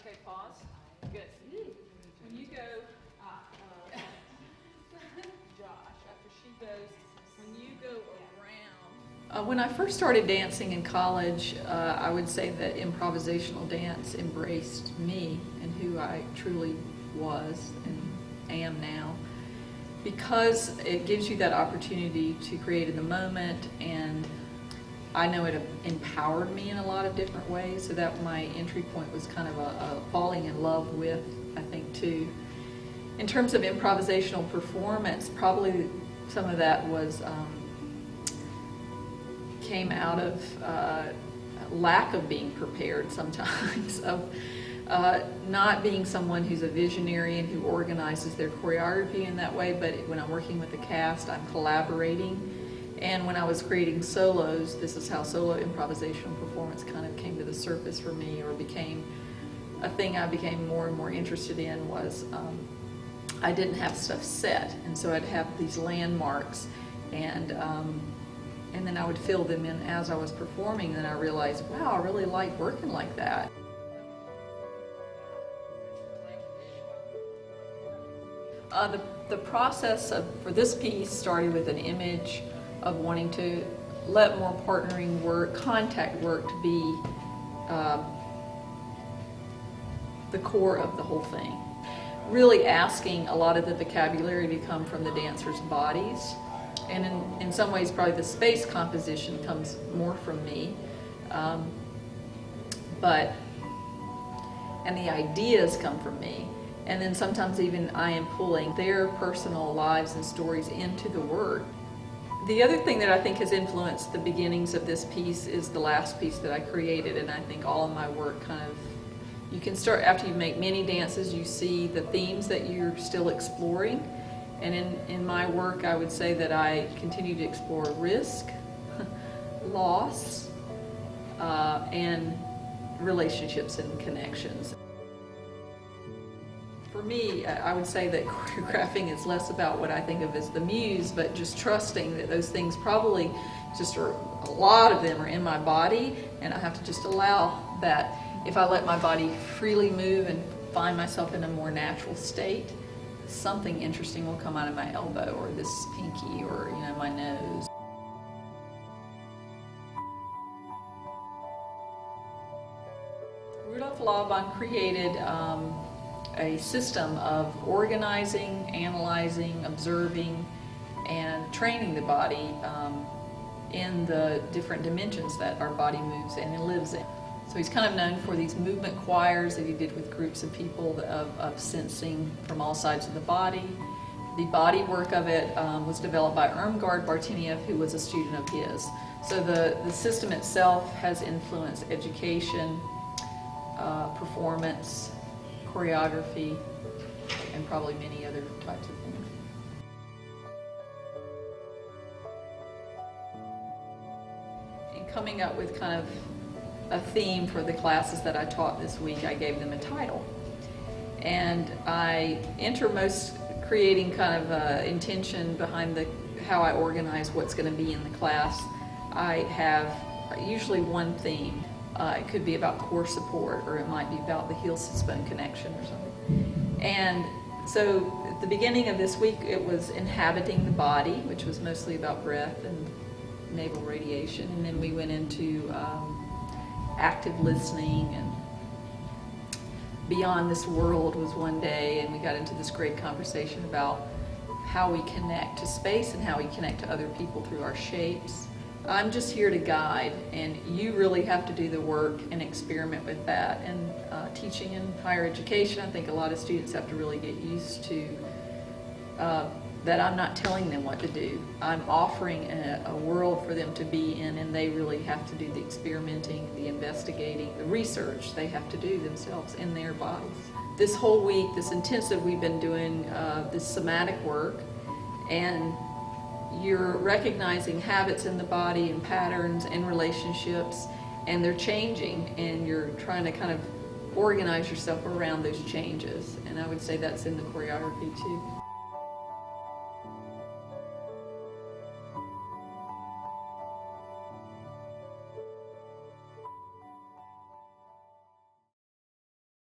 Okay, pause. Good. When you go, Josh, after she goes, when you go around. When I first started dancing in college, I would say that improvisational dance embraced me and who I truly was and am now, because it gives you that opportunity to create in the moment, and I know it empowered me in a lot of different ways, so that my entry point was kind of a falling in love with, I think, too. In terms of improvisational performance, probably some of that was came out of lack of being prepared sometimes, of not being someone who's a visionary and who organizes their choreography in that way, but when I'm working with the cast, I'm collaborating. And when I was creating solos, this is how solo improvisational performance kind of came to the surface for me, or became a thing I became more and more interested in. Was I didn't have stuff set, and so I'd have these landmarks, and then I would fill them in as I was performing, and I realized, wow, I really like working like that. The process for this piece started with an image of wanting to let more partnering work, contact work, to be the core of the whole thing. Really asking a lot of the vocabulary to come from the dancers' bodies, and in some ways probably the space composition comes more from me, and the ideas come from me. And then sometimes even I am pulling their personal lives and stories into the work. The other thing that I think has influenced the beginnings of this piece is the last piece that I created, and I think all of my work kind of, you can start, after you make many dances, you see the themes that you're still exploring. And in my work, I would say that I continue to explore risk, loss, and relationships and connections. For me, I would say that choreographing is less about what I think of as the muse, but just trusting that those things probably just are, a lot of them are in my body, and I have to just allow that. If I let my body freely move and find myself in a more natural state, something interesting will come out of my elbow, or this pinky, or my nose. Rudolf Laban created a system of organizing, analyzing, observing, and training the body in the different dimensions that our body moves and it lives in. So he's kind of known for these movement choirs that he did with groups of people of sensing from all sides of the body. The body work of it was developed by Irmgard Bartiniev, who was a student of his. So the system itself has influenced education, performance, choreography, and probably many other types of things. In coming up with kind of a theme for the classes that I taught this week, I gave them a title. And I enter most creating kind of intention behind how I organize what's going to be in the class. I have usually one theme. It could be about core support, or it might be about the heel-sit-bone connection or something. And so at the beginning of this week, it was inhabiting the body, which was mostly about breath and navel radiation. And then we went into active listening, and beyond this world was one day, and we got into this great conversation about how we connect to space and how we connect to other people through our shapes. I'm just here to guide, and you really have to do the work and experiment with that. And teaching in higher education, I think a lot of students have to really get used to that I'm not telling them what to do. I'm offering a world for them to be in, and they really have to do the experimenting, the investigating, the research they have to do themselves in their bodies. This whole week, this intensive, we've been doing this somatic work, and you're recognizing habits in the body and patterns and relationships, and they're changing, and you're trying to kind of organize yourself around those changes. And I would say that's in the choreography too.